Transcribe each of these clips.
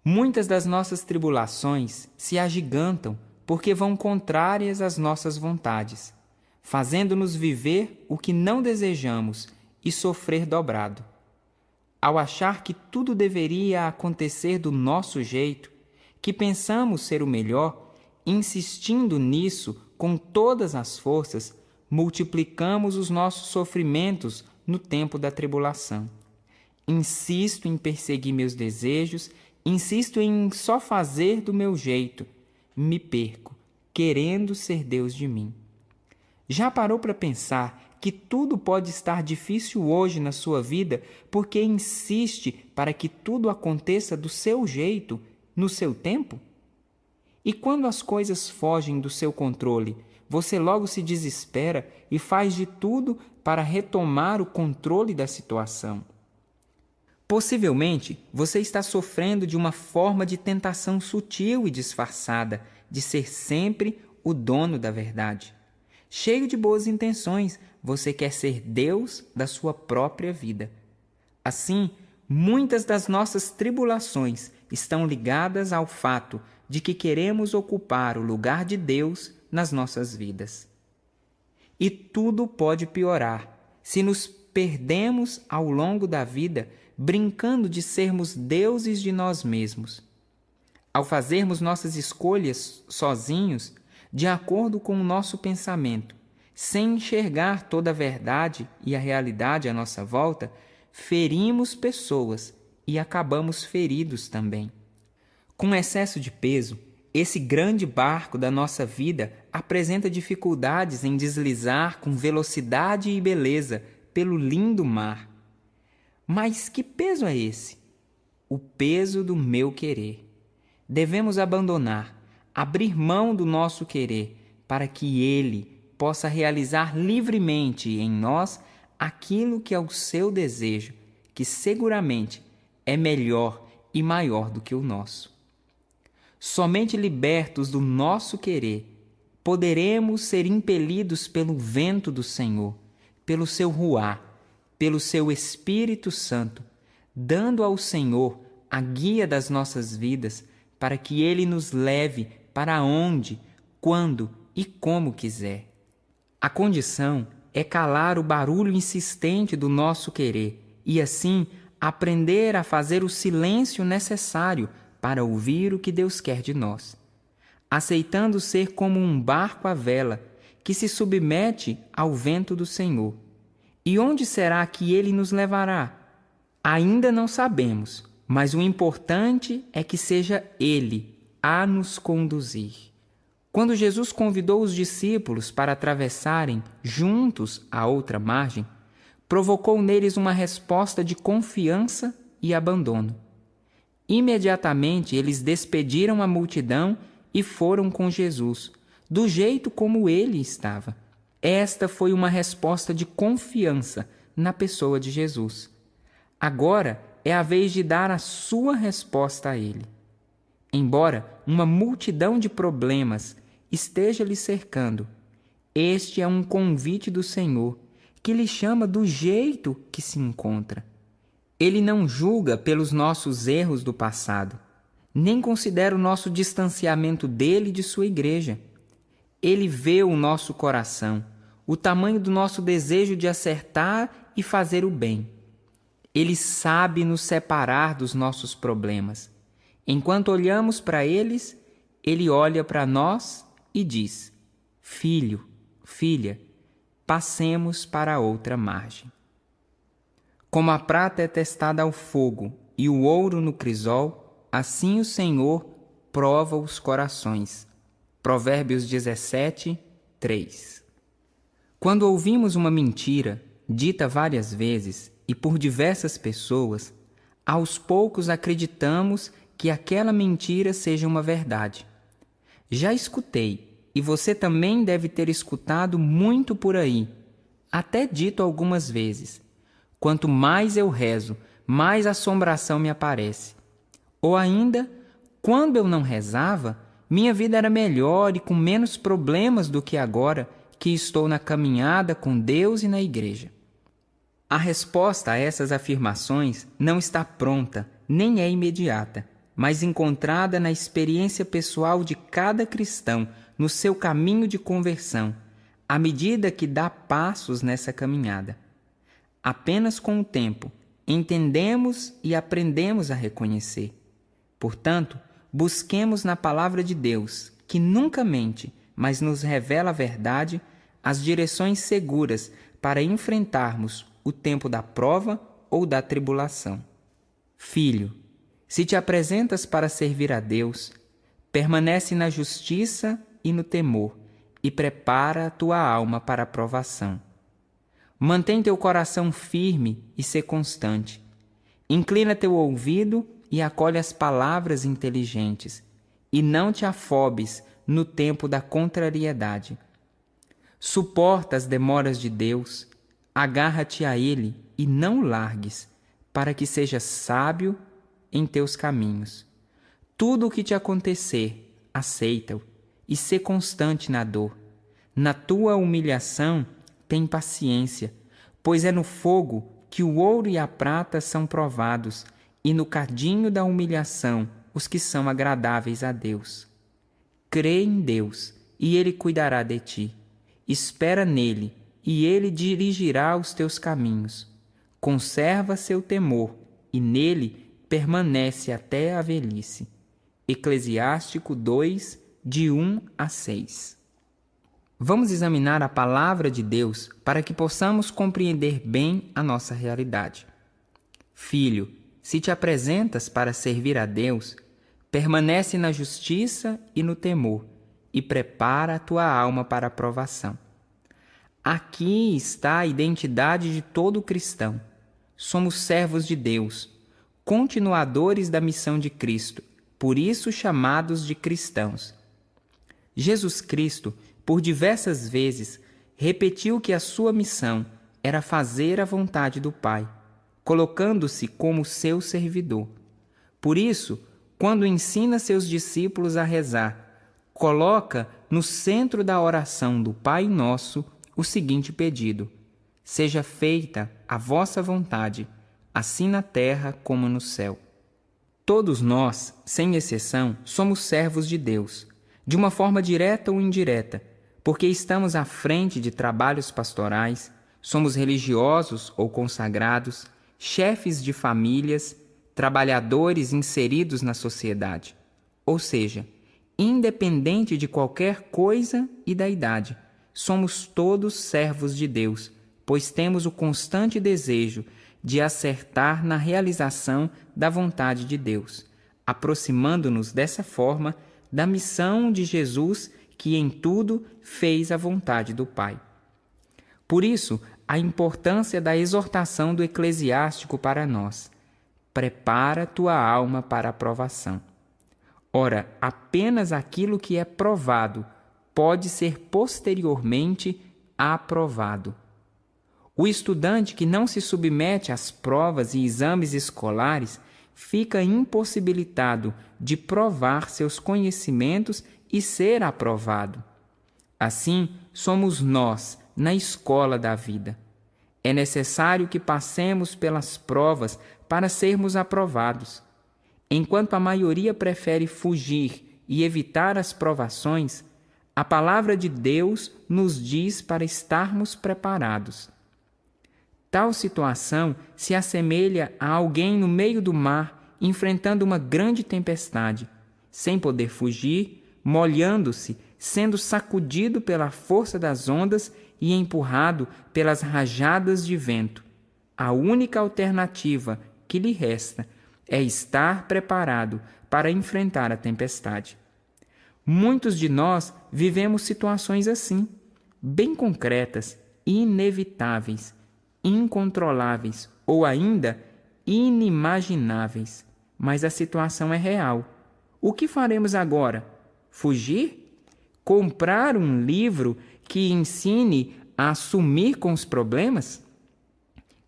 Muitas das nossas tribulações se agigantam porque vão contrárias às nossas vontades, fazendo-nos viver o que não desejamos e sofrer dobrado. Ao achar que tudo deveria acontecer do nosso jeito, que pensamos ser o melhor, insistindo nisso com todas as forças, multiplicamos os nossos sofrimentos no tempo da tribulação. Insisto em perseguir meus desejos, insisto em só fazer do meu jeito, me perco, querendo ser Deus de mim. Já parou para pensar que tudo pode estar difícil hoje na sua vida porque insiste para que tudo aconteça do seu jeito, no seu tempo? E quando as coisas fogem do seu controle, você logo se desespera e faz de tudo para retomar o controle da situação. Possivelmente, você está sofrendo de uma forma de tentação sutil e disfarçada de ser sempre o dono da verdade. Cheio de boas intenções, você quer ser Deus da sua própria vida. Assim, muitas das nossas tribulações estão ligadas ao fato de que queremos ocupar o lugar de Deus nas nossas vidas. E tudo pode piorar se nos perdemos ao longo da vida brincando de sermos deuses de nós mesmos. Ao fazermos nossas escolhas sozinhos, de acordo com o nosso pensamento, sem enxergar toda a verdade e a realidade à nossa volta, ferimos pessoas e acabamos feridos também. Com excesso de peso, esse grande barco da nossa vida apresenta dificuldades em deslizar com velocidade e beleza pelo lindo mar. Mas que peso é esse? O peso do meu querer. Devemos abandonar, abrir mão do nosso querer, para que Ele possa realizar livremente em nós aquilo que é o seu desejo, que seguramente é melhor e maior do que o nosso. Somente libertos do nosso querer, poderemos ser impelidos pelo vento do Senhor, pelo seu ruá, pelo seu Espírito Santo, dando ao Senhor a guia das nossas vidas para que Ele nos leve para onde, quando e como quiser. A condição é calar o barulho insistente do nosso querer e, assim, aprender a fazer o silêncio necessário para ouvir o que Deus quer de nós, aceitando ser como um barco à vela que se submete ao vento do Senhor. E onde será que Ele nos levará? Ainda não sabemos, mas o importante é que seja Ele a nos conduzir. Quando Jesus convidou os discípulos para atravessarem juntos a outra margem, provocou neles uma resposta de confiança e abandono. Imediatamente eles despediram a multidão e foram com Jesus, do jeito como ele estava. Esta foi uma resposta de confiança na pessoa de Jesus. Agora é a vez de dar a sua resposta a Ele. Embora uma multidão de problemas esteja lhe cercando, este é um convite do Senhor que lhe chama do jeito que se encontra. Ele não julga pelos nossos erros do passado, nem considera o nosso distanciamento dele e de sua igreja. Ele vê o nosso coração, o tamanho do nosso desejo de acertar e fazer o bem. Ele sabe nos separar dos nossos problemas. Enquanto olhamos para eles, Ele olha para nós e diz: Filho, filha, passemos para a outra margem. Como a prata é testada ao fogo e o ouro no crisol, assim o Senhor prova os corações. Provérbios 17, 3. Quando ouvimos uma mentira, dita várias vezes e por diversas pessoas, aos poucos acreditamos que aquela mentira seja uma verdade. Já escutei, e você também deve ter escutado muito por aí, até dito algumas vezes: quanto mais eu rezo, mais assombração me aparece. Ou ainda, quando eu não rezava, minha vida era melhor e com menos problemas do que agora que estou na caminhada com Deus e na igreja. A resposta a essas afirmações não está pronta, nem é imediata. mas encontrada na experiência pessoal de cada cristão no seu caminho de conversão, à medida que dá passos nessa caminhada. Apenas com o tempo, entendemos e aprendemos a reconhecer. Portanto, busquemos na Palavra de Deus, que nunca mente, mas nos revela a verdade, as direções seguras para enfrentarmos o tempo da prova ou da tribulação. Filho, se te apresentas para servir a Deus, permanece na justiça e no temor, e prepara a tua alma para a provação. Mantém teu coração firme e sê constante. Inclina teu ouvido e acolhe as palavras inteligentes, e não te afobes no tempo da contrariedade. Suporta as demoras de Deus, agarra-te a Ele e não o largues, para que sejas sábio em teus caminhos. Tudo o que te acontecer, aceita-o e sê constante na dor. Na tua humilhação, tem paciência, pois é no fogo que o ouro e a prata são provados, e no cadinho da humilhação os que são agradáveis a Deus. Crê em Deus, e Ele cuidará de ti. Espera nele, e Ele dirigirá os teus caminhos. Conserva seu temor, e nele permanece até a velhice. Eclesiástico 2, de 1 a 6. Vamos examinar a Palavra de Deus para que possamos compreender bem a nossa realidade. Filho, se te apresentas para servir a Deus, permanece na justiça e no temor, e prepara a tua alma para a provação. Aqui está a identidade de todo cristão. Somos servos de Deus, continuadores da missão de Cristo, por isso chamados de cristãos. Jesus Cristo, por diversas vezes, repetiu que a sua missão era fazer a vontade do Pai, colocando-se como seu servidor. Por isso, quando ensina seus discípulos a rezar, coloca no centro da oração do Pai Nosso o seguinte pedido: seja feita a vossa vontade, assim na terra como no céu. Todos nós, sem exceção, somos servos de Deus, de uma forma direta ou indireta, porque estamos à frente de trabalhos pastorais, somos religiosos ou consagrados, chefes de famílias, trabalhadores inseridos na sociedade. Ou seja, independente de qualquer coisa e da idade, somos todos servos de Deus, pois temos o constante desejo de acertar na realização da vontade de Deus, aproximando-nos dessa forma da missão de Jesus, que em tudo fez a vontade do Pai. Por isso, a importância da exortação do Eclesiástico para nós: prepara tua alma para a provação. Ora, apenas aquilo que é provado pode ser posteriormente aprovado. O estudante que não se submete às provas e exames escolares fica impossibilitado de provar seus conhecimentos e ser aprovado. Assim, somos nós na escola da vida. É necessário que passemos pelas provas para sermos aprovados. Enquanto a maioria prefere fugir e evitar as provações, a palavra de Deus nos diz para estarmos preparados. Tal situação se assemelha a alguém no meio do mar enfrentando uma grande tempestade, sem poder fugir, molhando-se, sendo sacudido pela força das ondas e empurrado pelas rajadas de vento. A única alternativa que lhe resta é estar preparado para enfrentar a tempestade. Muitos de nós vivemos situações assim, bem concretas, inevitáveis, incontroláveis ou ainda inimagináveis. Mas a situação é real. O que faremos agora? Fugir? Comprar um livro que ensine a assumir com os problemas?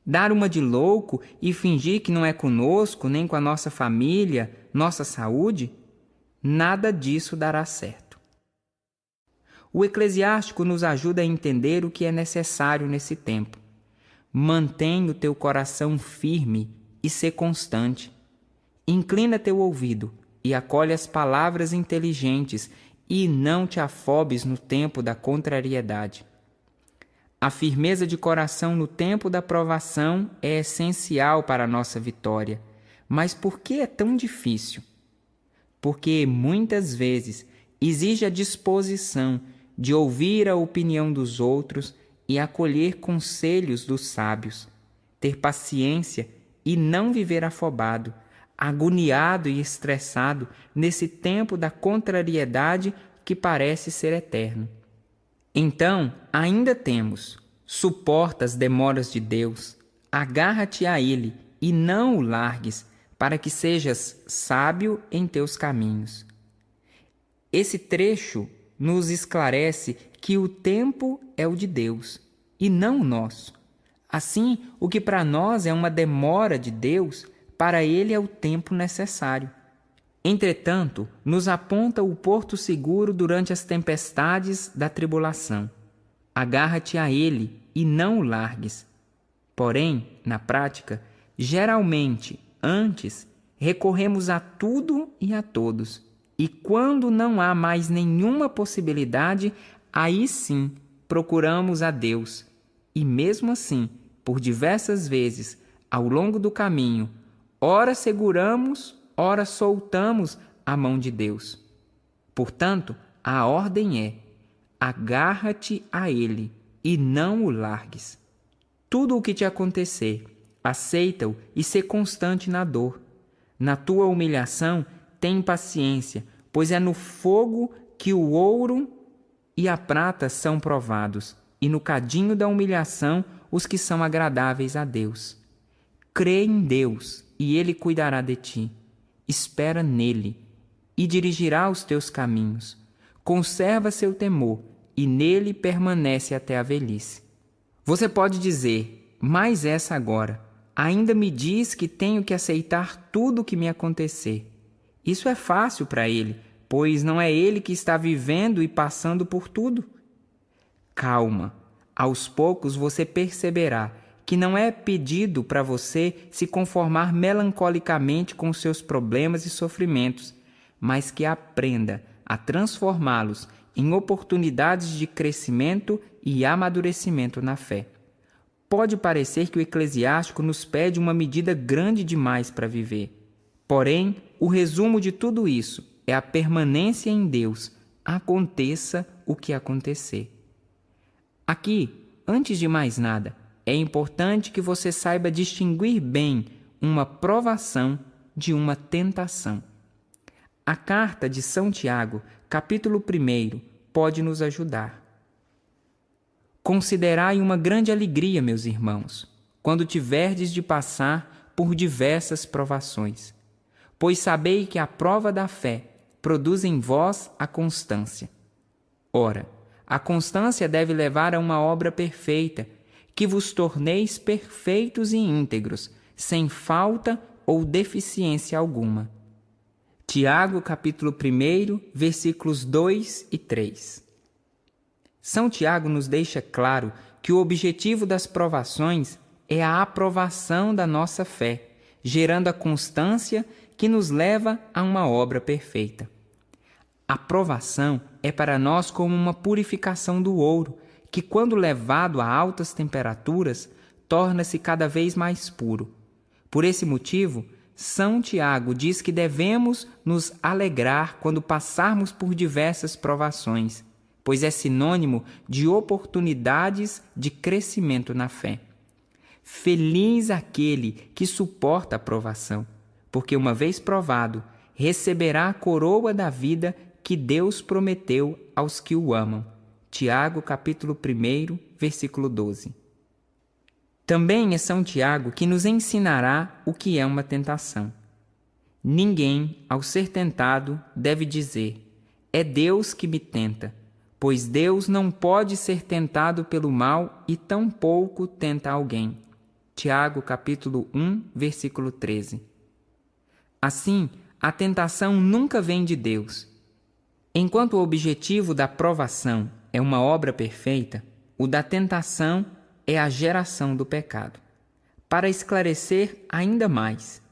Dar uma de louco e fingir que não é conosco, nem com a nossa família, nossa saúde? Nada disso dará certo. O Eclesiástico nos ajuda a entender o que é necessário nesse tempo. Mantenha o teu coração firme e sê constante. Inclina teu ouvido e acolhe as palavras inteligentes e não te afobes no tempo da contrariedade. A firmeza de coração no tempo da provação é essencial para a nossa vitória. Mas por que é tão difícil? Porque muitas vezes exige a disposição de ouvir a opinião dos outros e acolher conselhos dos sábios, ter paciência e não viver afobado, agoniado e estressado nesse tempo da contrariedade que parece ser eterno. Então, ainda temos: suporta as demoras de Deus, agarra-te a Ele e não o largues, para que sejas sábio em teus caminhos. Esse trecho nos esclarece que o tempo é o de Deus e não o nosso. Assim, o que para nós é uma demora de Deus, para Ele é o tempo necessário. Entretanto, nos aponta o porto seguro durante as tempestades da tribulação. Agarra-te a Ele e não o largues. Porém, na prática, geralmente, antes, recorremos a tudo e a todos. E quando não há mais nenhuma possibilidade, aí sim procuramos a Deus. E mesmo assim, por diversas vezes, ao longo do caminho, ora seguramos, ora soltamos a mão de Deus. Portanto, a ordem é: agarra-te a Ele e não o largues. Tudo o que te acontecer, aceita-o e sê constante na dor. Na tua humilhação, tem paciência, pois é no fogo que o ouro e a prata são provados, e no cadinho da humilhação os que são agradáveis a Deus. Crê em Deus, e Ele cuidará de ti. Espera nele, e dirigirá os teus caminhos. Conserva seu temor, e nele permanece até a velhice. Você pode dizer: mas essa agora ainda me diz que tenho que aceitar tudo o que me acontecer. Isso é fácil para ele, pois não é ele que está vivendo e passando por tudo. Calma, aos poucos você perceberá que não é pedido para você se conformar melancolicamente com seus problemas e sofrimentos, mas que aprenda a transformá-los em oportunidades de crescimento e amadurecimento na fé. Pode parecer que o Eclesiástico nos pede uma medida grande demais para viver. Porém, o resumo de tudo isso é a permanência em Deus, aconteça o que acontecer. Aqui, antes de mais nada, é importante que você saiba distinguir bem uma provação de uma tentação. A carta de São Tiago, capítulo 1, pode nos ajudar. Considerai uma grande alegria, meus irmãos, quando tiverdes de passar por diversas provações, pois sabei que a prova da fé produz em vós a constância. Ora, a constância deve levar a uma obra perfeita, que vos torneis perfeitos e íntegros, sem falta ou deficiência alguma. Tiago, capítulo 1, versículos 2 e 3. São Tiago nos deixa claro que o objetivo das provações é a aprovação da nossa fé, gerando a constância que nos leva a uma obra perfeita. A provação é para nós como uma purificação do ouro, que, quando levado a altas temperaturas, torna-se cada vez mais puro. Por esse motivo, São Tiago diz que devemos nos alegrar quando passarmos por diversas provações, pois é sinônimo de oportunidades de crescimento na fé. Feliz aquele que suporta a provação, porque, uma vez provado, receberá a coroa da vida que Deus prometeu aos que o amam. Tiago, capítulo 1, versículo 12. Também é São Tiago que nos ensinará o que é uma tentação. Ninguém, ao ser tentado, deve dizer: é Deus que me tenta, pois Deus não pode ser tentado pelo mal e tampouco tenta alguém. Tiago, capítulo 1, versículo 13. Assim, a tentação nunca vem de Deus. Enquanto o objetivo da provação é uma obra perfeita, o da tentação é a geração do pecado. Para esclarecer ainda mais,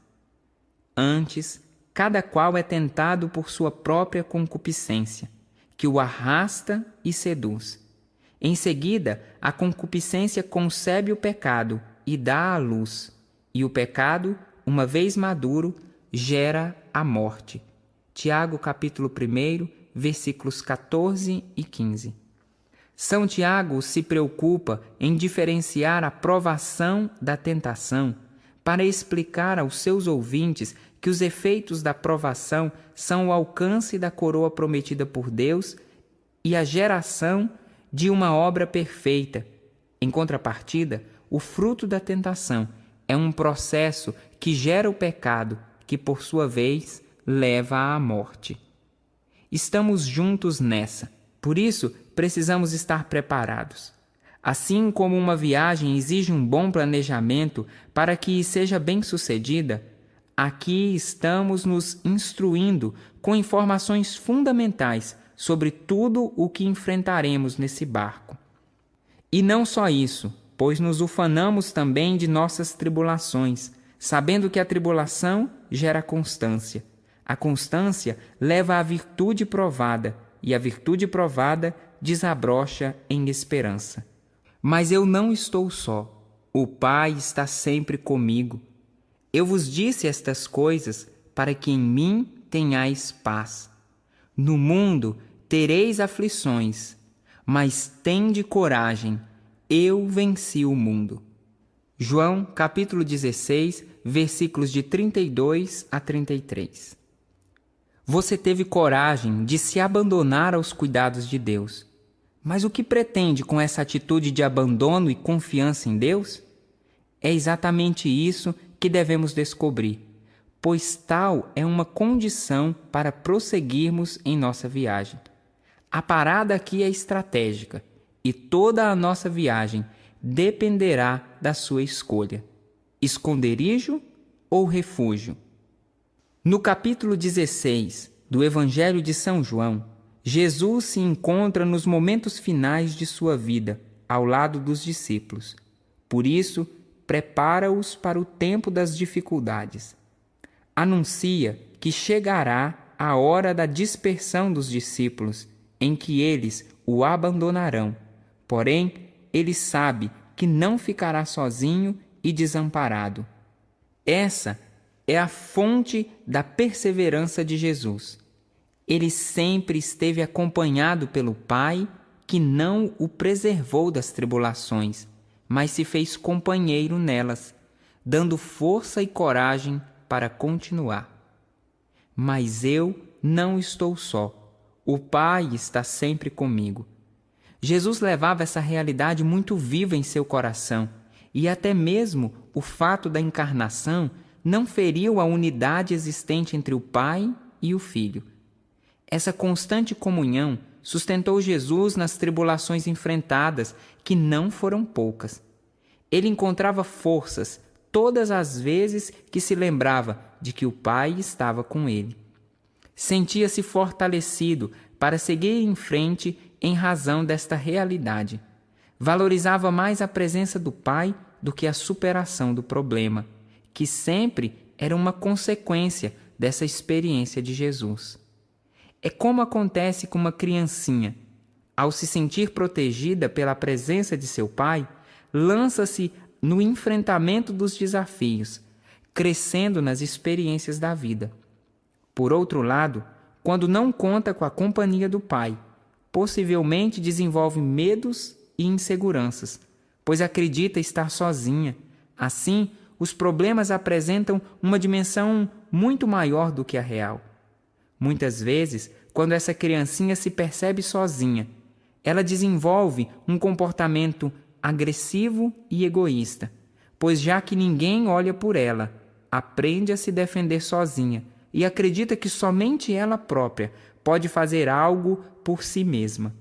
Antes, cada qual é tentado por sua própria concupiscência, que o arrasta e seduz. Em seguida, a concupiscência concebe o pecado e dá à luz, e o pecado, uma vez maduro, gera a morte. Tiago capítulo 1, versículos 14 e 15. São Tiago se preocupa em diferenciar a provação da tentação para explicar aos seus ouvintes que os efeitos da provação são o alcance da coroa prometida por Deus e a geração de uma obra perfeita. Em contrapartida, o fruto da tentação é um processo que gera o pecado, que por sua vez leva à morte. Estamos juntos nessa, por isso precisamos estar preparados. Assim como uma viagem exige um bom planejamento para que seja bem-sucedida, aqui estamos nos instruindo com informações fundamentais sobre tudo o que enfrentaremos nesse barco. E não só isso, pois nos ufanamos também de nossas tribulações, sabendo que a tribulação gera constância. A constância leva à virtude provada, e a virtude provada desabrocha em esperança. Mas eu não estou só. O Pai está sempre comigo. Eu vos disse estas coisas para que em mim tenhais paz. No mundo tereis aflições, mas tende coragem, eu venci o mundo. João capítulo 16, versículos de 32 a 33. Você teve coragem de se abandonar aos cuidados de Deus. Mas o que pretende com essa atitude de abandono e confiança em Deus? É exatamente isso que devemos descobrir, pois tal é uma condição para prosseguirmos em nossa viagem. A parada aqui é estratégica e toda a nossa viagem dependerá da sua escolha: esconderijo ou refúgio? No capítulo 16 do Evangelho de São João, Jesus se encontra nos momentos finais de sua vida, ao lado dos discípulos. Por isso, prepara-os para o tempo das dificuldades. Anuncia que chegará a hora da dispersão dos discípulos, em que eles o abandonarão. Porém, ele sabe que não ficará sozinho e desamparado. Essa é a fonte da perseverança de Jesus. Ele sempre esteve acompanhado pelo Pai, que não o preservou das tribulações, mas se fez companheiro nelas, dando força e coragem para continuar. Mas eu não estou só. O Pai está sempre comigo. Jesus levava essa realidade muito viva em seu coração, e até mesmo o fato da encarnação não feriu a unidade existente entre o Pai e o Filho. Essa constante comunhão sustentou Jesus nas tribulações enfrentadas, que não foram poucas. Ele encontrava forças todas as vezes que se lembrava de que o Pai estava com ele. Sentia-se fortalecido para seguir em frente em razão desta realidade. Valorizava mais a presença do Pai do que a superação do problema, que sempre era uma consequência dessa experiência de Jesus. É como acontece com uma criancinha. Ao se sentir protegida pela presença de seu pai, lança-se no enfrentamento dos desafios, crescendo nas experiências da vida. Por outro lado, quando não conta com a companhia do pai, possivelmente desenvolve medos e inseguranças, pois acredita estar sozinha. Assim, os problemas apresentam uma dimensão muito maior do que a real. Muitas vezes, quando essa criancinha se percebe sozinha, ela desenvolve um comportamento agressivo e egoísta, pois já que ninguém olha por ela, aprende a se defender sozinha e acredita que somente ela própria pode fazer algo por si mesma.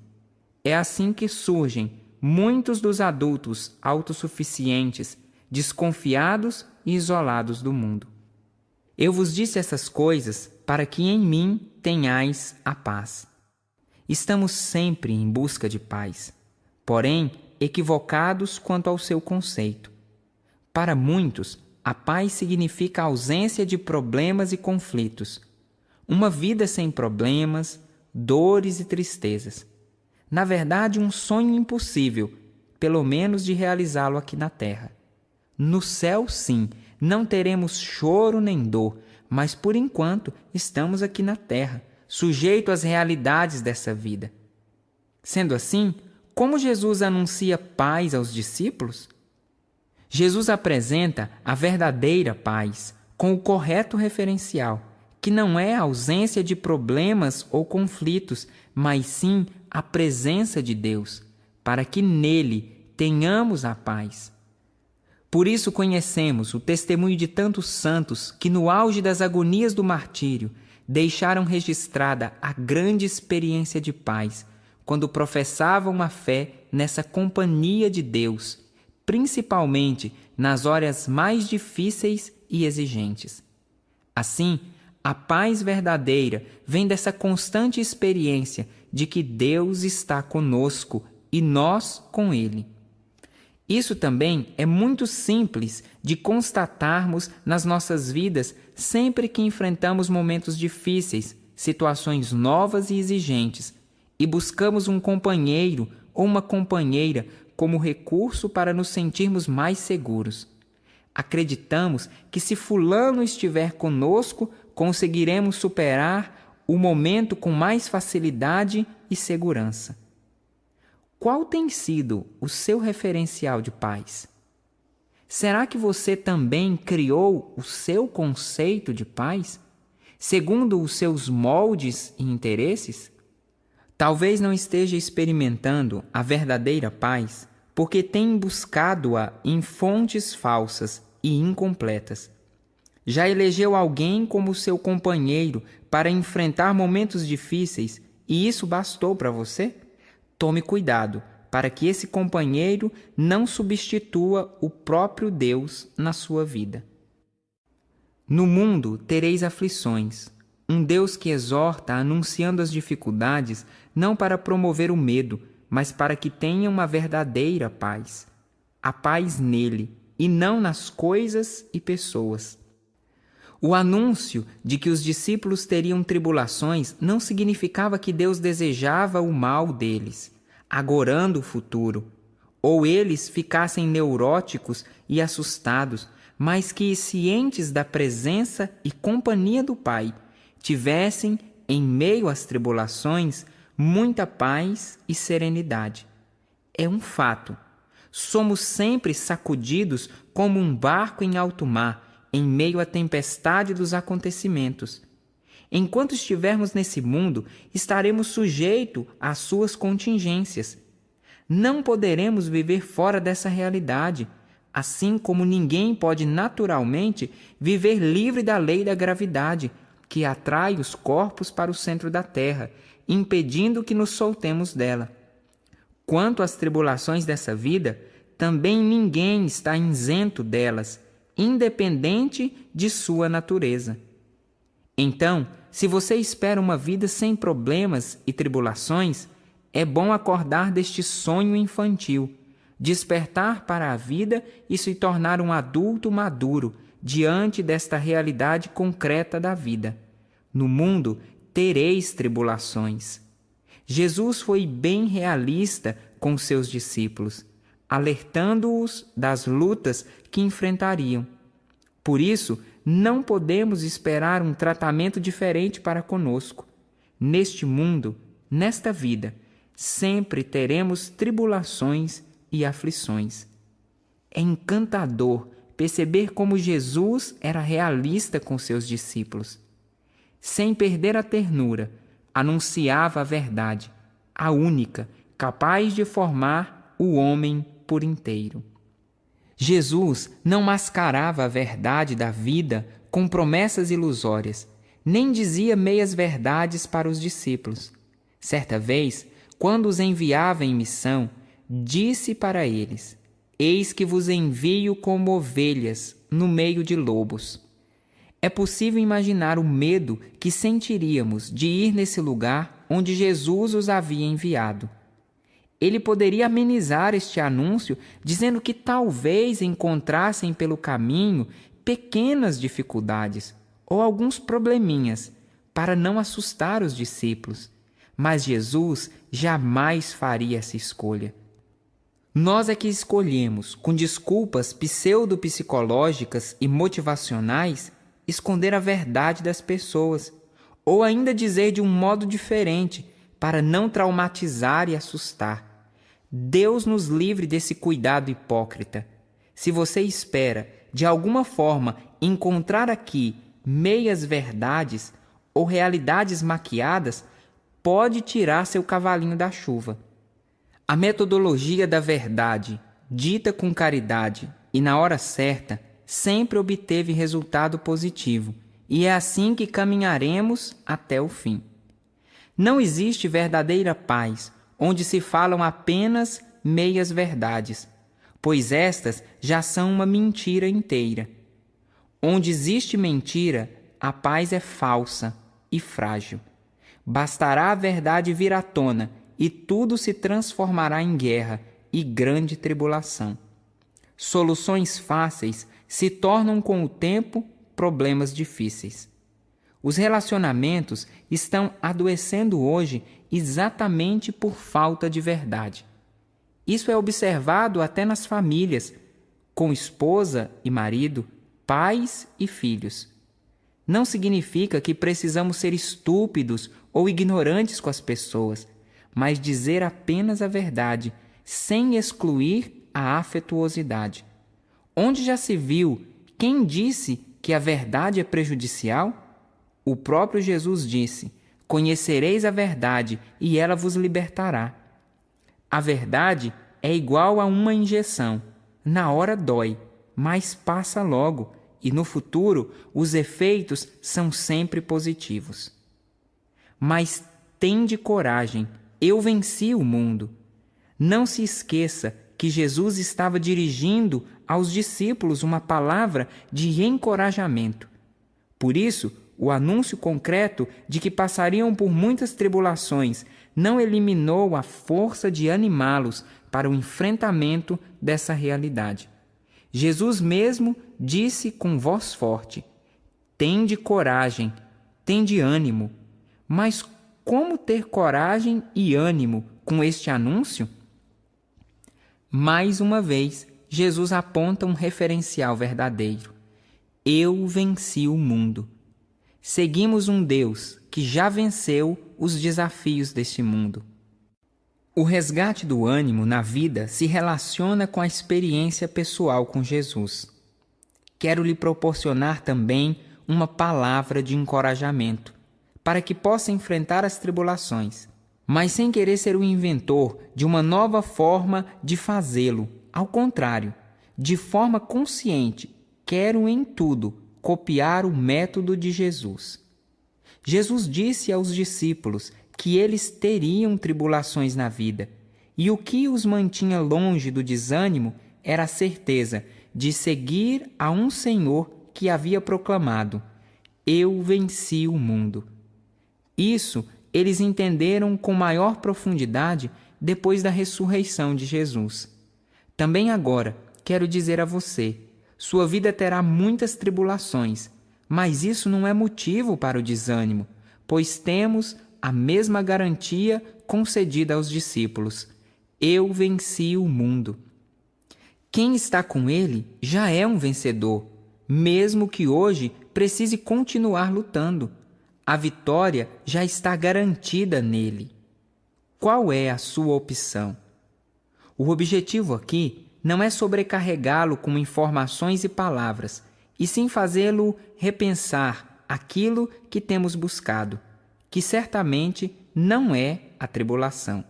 É assim que surgem muitos dos adultos autossuficientes, desconfiados e isolados do mundo. Eu vos disse essas coisas para que em mim tenhais a paz. Estamos sempre em busca de paz, porém equivocados quanto ao seu conceito. Para muitos, a paz significa a ausência de problemas e conflitos. Uma vida sem problemas, dores e tristezas. Na verdade, um sonho impossível, pelo menos de realizá-lo aqui na terra. No céu, sim, não teremos choro nem dor, mas por enquanto estamos aqui na terra, sujeitos às realidades dessa vida. Sendo assim, como Jesus anuncia paz aos discípulos? Jesus apresenta a verdadeira paz, com o correto referencial, que não é a ausência de problemas ou conflitos, mas sim a presença de Deus, para que nele tenhamos a paz. Por isso conhecemos o testemunho de tantos santos que, no auge das agonias do martírio, deixaram registrada a grande experiência de paz, quando professavam a fé nessa companhia de Deus, principalmente nas horas mais difíceis e exigentes. Assim, a paz verdadeira vem dessa constante experiência de que Deus está conosco e nós com Ele. Isso também é muito simples de constatarmos nas nossas vidas sempre que enfrentamos momentos difíceis, situações novas e exigentes, e buscamos um companheiro ou uma companheira como recurso para nos sentirmos mais seguros. Acreditamos que se fulano estiver conosco, conseguiremos superar o momento com mais facilidade e segurança. Qual tem sido o seu referencial de paz? Será que você também criou o seu conceito de paz, segundo os seus moldes e interesses? Talvez não esteja experimentando a verdadeira paz porque tem buscado-a em fontes falsas e incompletas. Já elegeu alguém como seu companheiro para enfrentar momentos difíceis e isso bastou para você? Tome cuidado para que esse companheiro não substitua o próprio Deus na sua vida. No mundo tereis aflições. Um Deus que exorta anunciando as dificuldades não para promover o medo, mas para que tenha uma verdadeira paz. A paz nele e não nas coisas e pessoas. O anúncio de que os discípulos teriam tribulações não significava que Deus desejava o mal deles, agorando o futuro, ou eles ficassem neuróticos e assustados, mas que, cientes da presença e companhia do Pai, tivessem, em meio às tribulações, muita paz e serenidade. É um fato. Somos sempre sacudidos como um barco em alto mar, em meio à tempestade dos acontecimentos. Enquanto estivermos nesse mundo, estaremos sujeitos às suas contingências. Não poderemos viver fora dessa realidade, assim como ninguém pode naturalmente viver livre da lei da gravidade, que atrai os corpos para o centro da Terra, impedindo que nos soltemos dela. Quanto às tribulações dessa vida, também ninguém está isento delas, independente de sua natureza. Então, se você espera uma vida sem problemas e tribulações, é bom acordar deste sonho infantil, despertar para a vida e se tornar um adulto maduro diante desta realidade concreta da vida. No mundo tereis tribulações. Jesus foi bem realista com seus discípulos, alertando-os das lutas que enfrentariam. Por isso, não podemos esperar um tratamento diferente para conosco. Neste mundo, nesta vida, sempre teremos tribulações e aflições. É encantador perceber como Jesus era realista com seus discípulos. Sem perder a ternura, anunciava a verdade, a única, capaz de formar o homem por inteiro. Jesus não mascarava a verdade da vida com promessas ilusórias, nem dizia meias verdades para os discípulos. Certa vez, quando os enviava em missão, disse para eles: Eis que vos envio como ovelhas no meio de lobos. É possível imaginar o medo que sentiríamos de ir nesse lugar onde Jesus os havia enviado. Ele poderia amenizar este anúncio dizendo que talvez encontrassem pelo caminho pequenas dificuldades ou alguns probleminhas para não assustar os discípulos, mas Jesus jamais faria essa escolha. Nós é que escolhemos, com desculpas pseudo-psicológicas e motivacionais, esconder a verdade das pessoas, ou ainda dizer de um modo diferente, para não traumatizar e assustar. Deus nos livre desse cuidado hipócrita. Se você espera, de alguma forma, encontrar aqui meias verdades ou realidades maquiadas, pode tirar seu cavalinho da chuva. A metodologia da verdade, dita com caridade e na hora certa, sempre obteve resultado positivo, e é assim que caminharemos até o fim. Não existe verdadeira paz onde se falam apenas meias verdades, pois estas já são uma mentira inteira. Onde existe mentira, a paz é falsa e frágil. Bastará a verdade vir à tona e tudo se transformará em guerra e grande tribulação. Soluções fáceis se tornam com o tempo problemas difíceis. Os relacionamentos estão adoecendo hoje exatamente por falta de verdade. Isso é observado até nas famílias, com esposa e marido, pais e filhos. Não significa que precisamos ser estúpidos ou ignorantes com as pessoas, mas dizer apenas a verdade, sem excluir a afetuosidade. Onde já se viu quem disse que a verdade é prejudicial? O próprio Jesus disse: conhecereis a verdade e ela vos libertará. A verdade é igual a uma injeção. Na hora dói, mas passa logo, e no futuro os efeitos são sempre positivos. Mas tende coragem, eu venci o mundo. Não se esqueça que Jesus estava dirigindo aos discípulos uma palavra de encorajamento. Por isso, o anúncio concreto de que passariam por muitas tribulações não eliminou a força de animá-los para o enfrentamento dessa realidade. Jesus mesmo disse com voz forte: tende coragem, tende ânimo. Mas como ter coragem e ânimo com este anúncio? Mais uma vez, Jesus aponta um referencial verdadeiro. Eu venci o mundo. Seguimos um Deus que já venceu os desafios deste mundo. O resgate do ânimo na vida se relaciona com a experiência pessoal com Jesus. Quero lhe proporcionar também uma palavra de encorajamento, para que possa enfrentar as tribulações, mas sem querer ser o inventor de uma nova forma de fazê-lo. Ao contrário, de forma consciente, quero em tudo copiar o método de Jesus. Jesus disse aos discípulos que eles teriam tribulações na vida, e o que os mantinha longe do desânimo era a certeza de seguir a um Senhor que havia proclamado: eu venci o mundo. Isso eles entenderam com maior profundidade depois da ressurreição de Jesus. Também agora quero dizer a você: sua vida terá muitas tribulações, mas isso não é motivo para o desânimo, pois temos a mesma garantia concedida aos discípulos: eu venci o mundo. Quem está com ele já é um vencedor, mesmo que hoje precise continuar lutando. A vitória já está garantida nele. Qual é a sua opção? O objetivo aqui não é sobrecarregá-lo com informações e palavras, e sim fazê-lo repensar aquilo que temos buscado, que certamente não é a tribulação.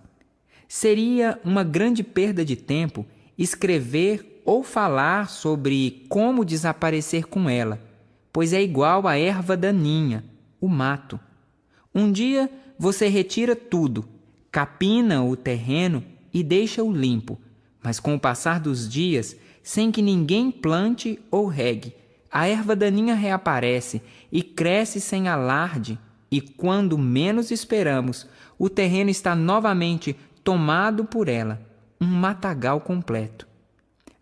Seria uma grande perda de tempo escrever ou falar sobre como desaparecer com ela, pois é igual à erva daninha, o mato. Um dia você retira tudo, capina o terreno e deixa-o limpo, mas com o passar dos dias, sem que ninguém plante ou regue, a erva daninha reaparece e cresce sem alarde, e quando menos esperamos, o terreno está novamente tomado por ela, um matagal completo.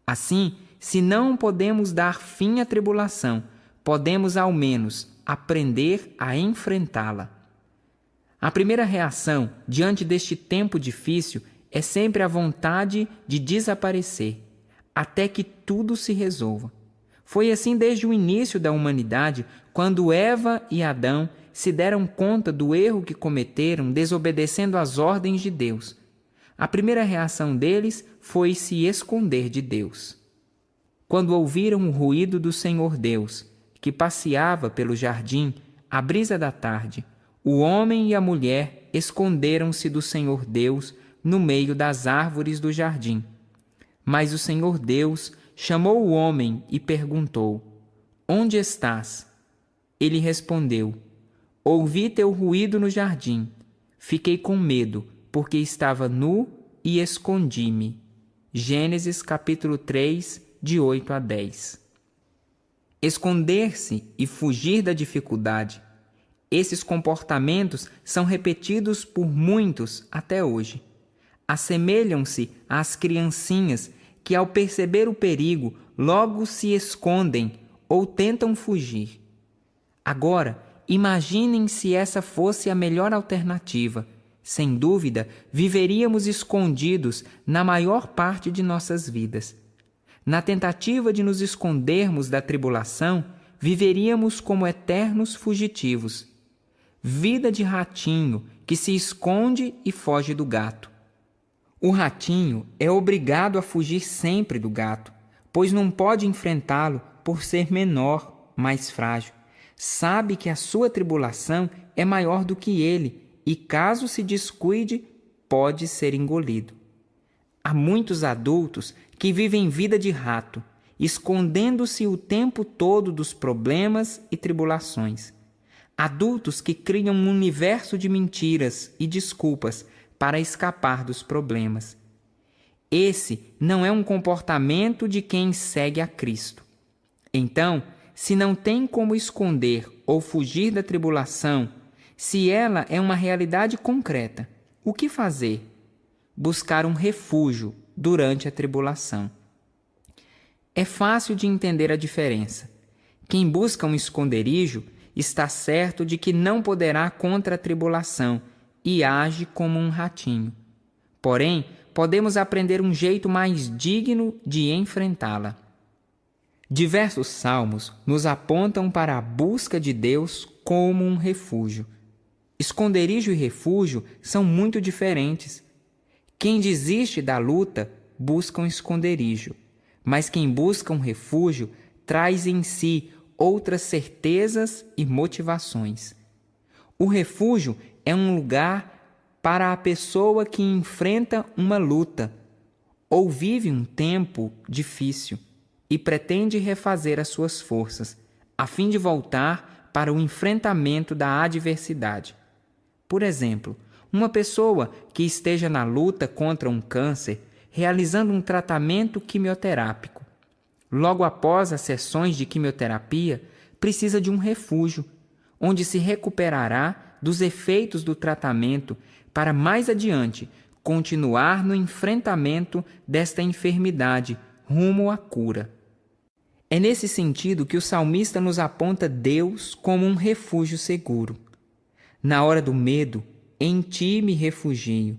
Assim, se não podemos dar fim à tribulação, podemos ao menos aprender a enfrentá-la. A primeira reação diante deste tempo difícil é sempre a vontade de desaparecer, até que tudo se resolva. Foi assim desde o início da humanidade, quando Eva e Adão se deram conta do erro que cometeram desobedecendo às ordens de Deus. A primeira reação deles foi se esconder de Deus. Quando ouviram o ruído do Senhor Deus, que passeava pelo jardim à brisa da tarde, o homem e a mulher esconderam-se do Senhor Deus no meio das árvores do jardim. Mas o Senhor Deus chamou o homem e perguntou: "Onde estás?" Ele respondeu: "Ouvi teu ruído no jardim. Fiquei com medo, porque estava nu e escondi-me." Gênesis capítulo 3, de 8 a 10. Esconder-se e fugir da dificuldade. Esses comportamentos são repetidos por muitos até hoje. Assemelham-se às criancinhas que, ao perceber o perigo, logo se escondem ou tentam fugir. Agora, imaginem se essa fosse a melhor alternativa. Sem dúvida, viveríamos escondidos na maior parte de nossas vidas. Na tentativa de nos escondermos da tribulação, viveríamos como eternos fugitivos. Vida de ratinho que se esconde e foge do gato. O ratinho é obrigado a fugir sempre do gato, pois não pode enfrentá-lo por ser menor, mais frágil. Sabe que a sua tribulação é maior do que ele e, caso se descuide, pode ser engolido. Há muitos adultos que vivem vida de rato, escondendo-se o tempo todo dos problemas e tribulações. Adultos que criam um universo de mentiras e desculpas para escapar dos problemas. Esse não é um comportamento de quem segue a Cristo. Então, se não tem como esconder ou fugir da tribulação, se ela é uma realidade concreta, o que fazer? Buscar um refúgio durante a tribulação. É fácil de entender a diferença. Quem busca um esconderijo está certo de que não poderá contra a tribulação e age como um ratinho. Porém, podemos aprender um jeito mais digno de enfrentá-la. Diversos salmos nos apontam para a busca de Deus como um refúgio. Esconderijo e refúgio são muito diferentes. Quem desiste da luta busca um esconderijo, mas quem busca um refúgio traz em si outras certezas e motivações. O refúgio é um lugar para a pessoa que enfrenta uma luta ou vive um tempo difícil e pretende refazer as suas forças, a fim de voltar para o enfrentamento da adversidade. Por exemplo, uma pessoa que esteja na luta contra um câncer, realizando um tratamento quimioterápico. Logo após as sessões de quimioterapia, precisa de um refúgio, onde se recuperará dos efeitos do tratamento para mais adiante continuar no enfrentamento desta enfermidade rumo à cura. É nesse sentido que o salmista nos aponta Deus como um refúgio seguro. Na hora do medo, em ti me refugio.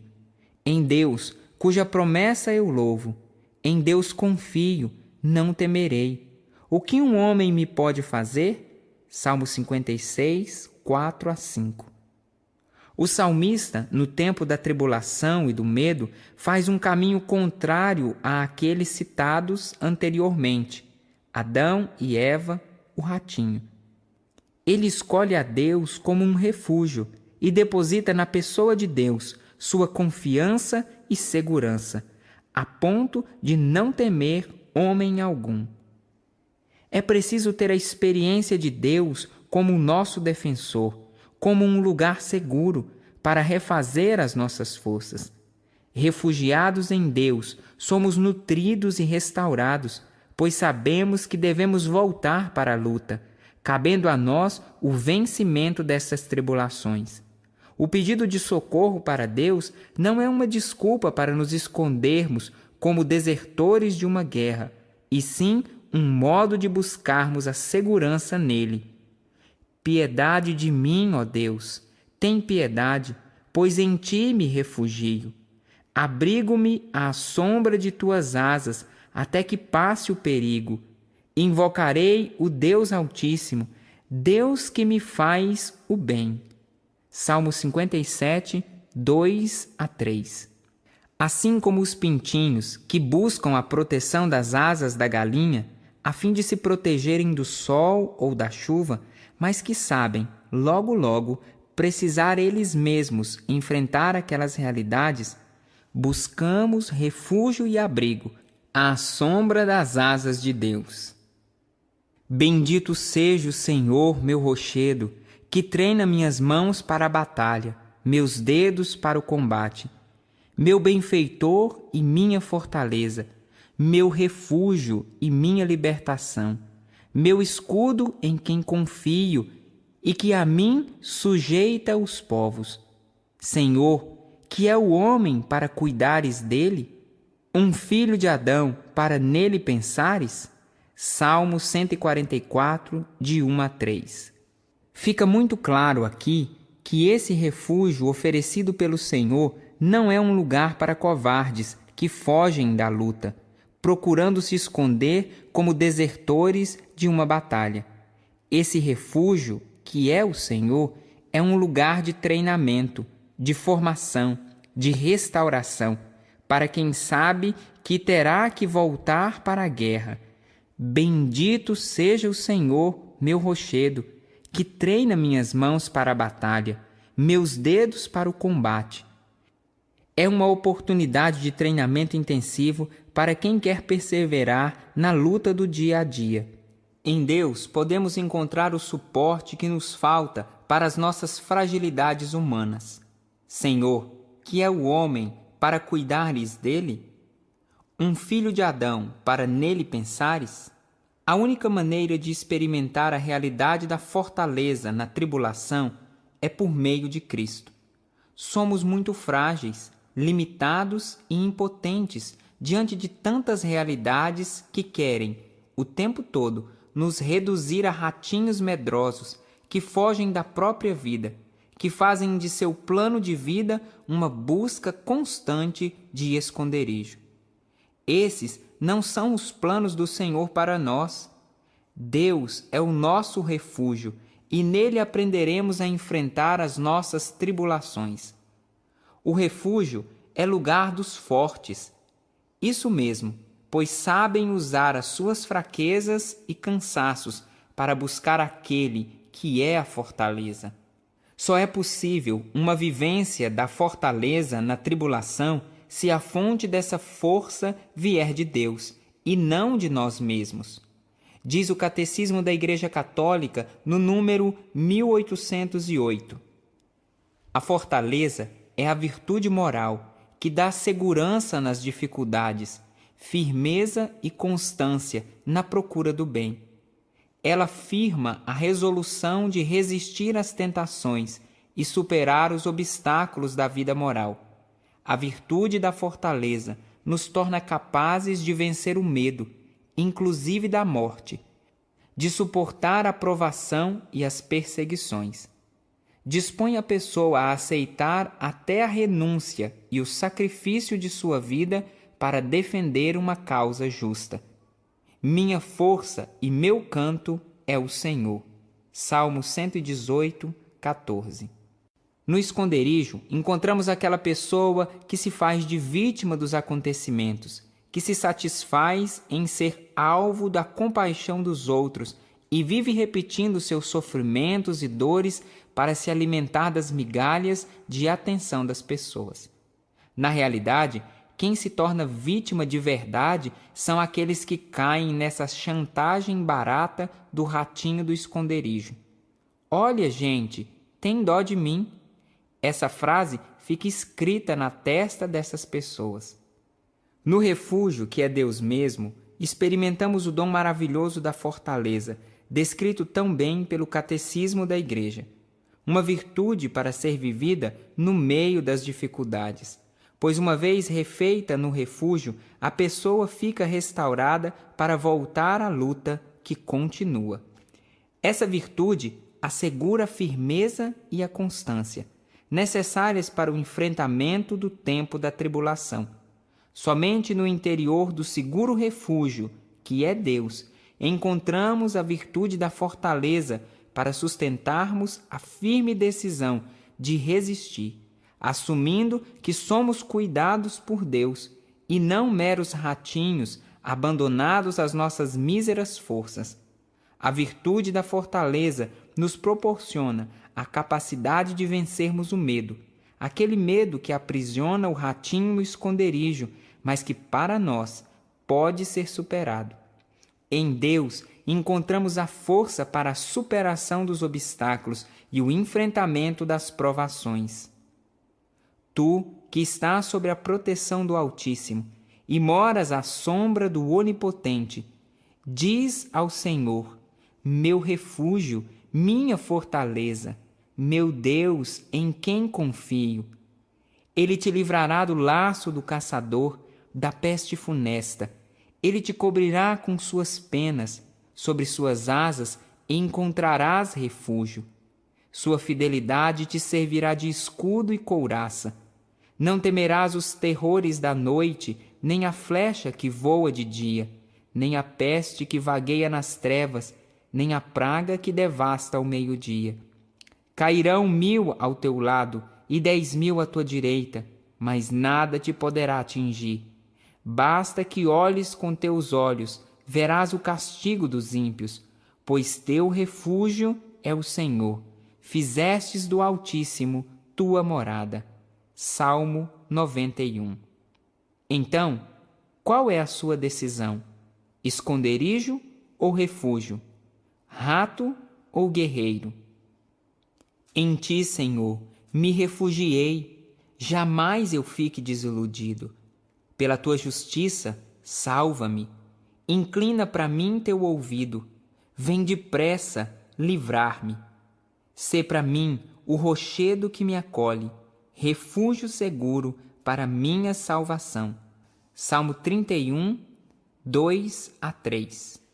Em Deus, cuja promessa eu louvo. Em Deus confio, não temerei. O que um homem me pode fazer? Salmo 56, 4 a 5. O salmista, no tempo da tribulação e do medo, faz um caminho contrário àqueles citados anteriormente. Adão e Eva, o ratinho. Ele escolhe a Deus como um refúgio e deposita na pessoa de Deus sua confiança e segurança, a ponto de não temer homem algum. É preciso ter a experiência de Deus como o nosso defensor, como um lugar seguro para refazer as nossas forças. Refugiados em Deus, somos nutridos e restaurados, pois sabemos que devemos voltar para a luta, cabendo a nós o vencimento dessas tribulações. O pedido de socorro para Deus não é uma desculpa para nos escondermos como desertores de uma guerra e sim um modo de buscarmos a segurança nele. Piedade de mim, ó Deus, tem piedade, pois em ti me refugio. Abrigo-me à sombra de tuas asas, até que passe o perigo. Invocarei o Deus Altíssimo, Deus que me faz o bem. Salmo 57, 2-3. Assim como os pintinhos que buscam a proteção das asas da galinha, a fim de se protegerem do sol ou da chuva, mas que sabem, logo logo, precisar eles mesmos enfrentar aquelas realidades, buscamos refúgio e abrigo à sombra das asas de Deus. Bendito seja o Senhor, meu rochedo, que treina minhas mãos para a batalha, meus dedos para o combate. Meu benfeitor e minha fortaleza, meu refúgio e minha libertação, meu escudo em quem confio e que a mim sujeita os povos. Senhor, que é o homem para cuidares dele? Um filho de Adão para nele pensares? Salmo 144, de 1-3. Fica muito claro aqui que esse refúgio oferecido pelo Senhor não é um lugar para covardes que fogem da luta, procurando se esconder como desertores de uma batalha. Esse refúgio, que é o Senhor, é um lugar de treinamento, de formação, de restauração, para quem sabe que terá que voltar para a guerra. Bendito seja o Senhor, meu rochedo, que treina minhas mãos para a batalha, meus dedos para o combate. É uma oportunidade de treinamento intensivo para quem quer perseverar na luta do dia a dia. Em Deus podemos encontrar o suporte que nos falta para as nossas fragilidades humanas. Senhor, que é o homem para cuidares dele? Um filho de Adão para nele pensares? A única maneira de experimentar a realidade da fortaleza na tribulação é por meio de Cristo. Somos muito frágeis, limitados e impotentes diante de tantas realidades que querem, o tempo todo, nos reduzir a ratinhos medrosos que fogem da própria vida, que fazem de seu plano de vida uma busca constante de esconderijo. Esses não são os planos do Senhor para nós. Deus é o nosso refúgio e nele aprenderemos a enfrentar as nossas tribulações. O refúgio é lugar dos fortes. Isso mesmo, pois sabem usar as suas fraquezas e cansaços para buscar aquele que é a fortaleza. Só é possível uma vivência da fortaleza na tribulação se a fonte dessa força vier de Deus e não de nós mesmos. Diz o Catecismo da Igreja Católica no número 1808. A fortaleza é a virtude moral que dá segurança nas dificuldades, firmeza e constância na procura do bem. Ela firma a resolução de resistir às tentações e superar os obstáculos da vida moral. A virtude da fortaleza nos torna capazes de vencer o medo, inclusive da morte, de suportar a provação e as perseguições. Dispõe a pessoa a aceitar até a renúncia e o sacrifício de sua vida para defender uma causa justa. Minha força e meu canto é o Senhor. Salmo 118, 14. No esconderijo, encontramos aquela pessoa que se faz de vítima dos acontecimentos, que se satisfaz em ser alvo da compaixão dos outros e vive repetindo seus sofrimentos e dores para se alimentar das migalhas de atenção das pessoas. Na realidade, quem se torna vítima de verdade são aqueles que caem nessa chantagem barata do ratinho do esconderijo. Olha, gente, tem dó de mim. Essa frase fica escrita na testa dessas pessoas. No refúgio, que é Deus mesmo, experimentamos o dom maravilhoso da fortaleza, descrito tão bem pelo Catecismo da Igreja. Uma virtude para ser vivida no meio das dificuldades, pois uma vez refeita no refúgio, a pessoa fica restaurada para voltar à luta que continua. Essa virtude assegura a firmeza e a constância, necessárias para o enfrentamento do tempo da tribulação. Somente no interior do seguro refúgio, que é Deus, encontramos a virtude da fortaleza para sustentarmos a firme decisão de resistir, assumindo que somos cuidados por Deus e não meros ratinhos abandonados às nossas míseras forças. A virtude da fortaleza nos proporciona a capacidade de vencermos o medo, aquele medo que aprisiona o ratinho no esconderijo, mas que para nós pode ser superado. Em Deus encontramos a força para a superação dos obstáculos e o enfrentamento das provações. Tu, que estás sob a proteção do Altíssimo e moras à sombra do Onipotente, diz ao Senhor: meu refúgio, minha fortaleza, meu Deus, em quem confio. Ele te livrará do laço do caçador, da peste funesta. Ele te cobrirá com suas penas, sobre suas asas encontrarás refúgio. Sua fidelidade te servirá de escudo e couraça. Não temerás os terrores da noite, nem a flecha que voa de dia, nem a peste que vagueia nas trevas, nem a praga que devasta ao meio-dia. Cairão 1000 ao teu lado e 10.000 à tua direita, mas nada te poderá atingir. Basta que olhes com teus olhos, verás o castigo dos ímpios, pois teu refúgio é o Senhor. Fizestes do Altíssimo tua morada. Salmo 91. Então, qual é a sua decisão? Esconderijo ou refúgio? Rato ou guerreiro? Em ti, Senhor, me refugiei, jamais eu fique desiludido. Pela tua justiça, salva-me. Inclina para mim teu ouvido. Vem depressa livrar-me. Sê para mim o rochedo que me acolhe, refúgio seguro para minha salvação. Salmo 31, 2 a 3.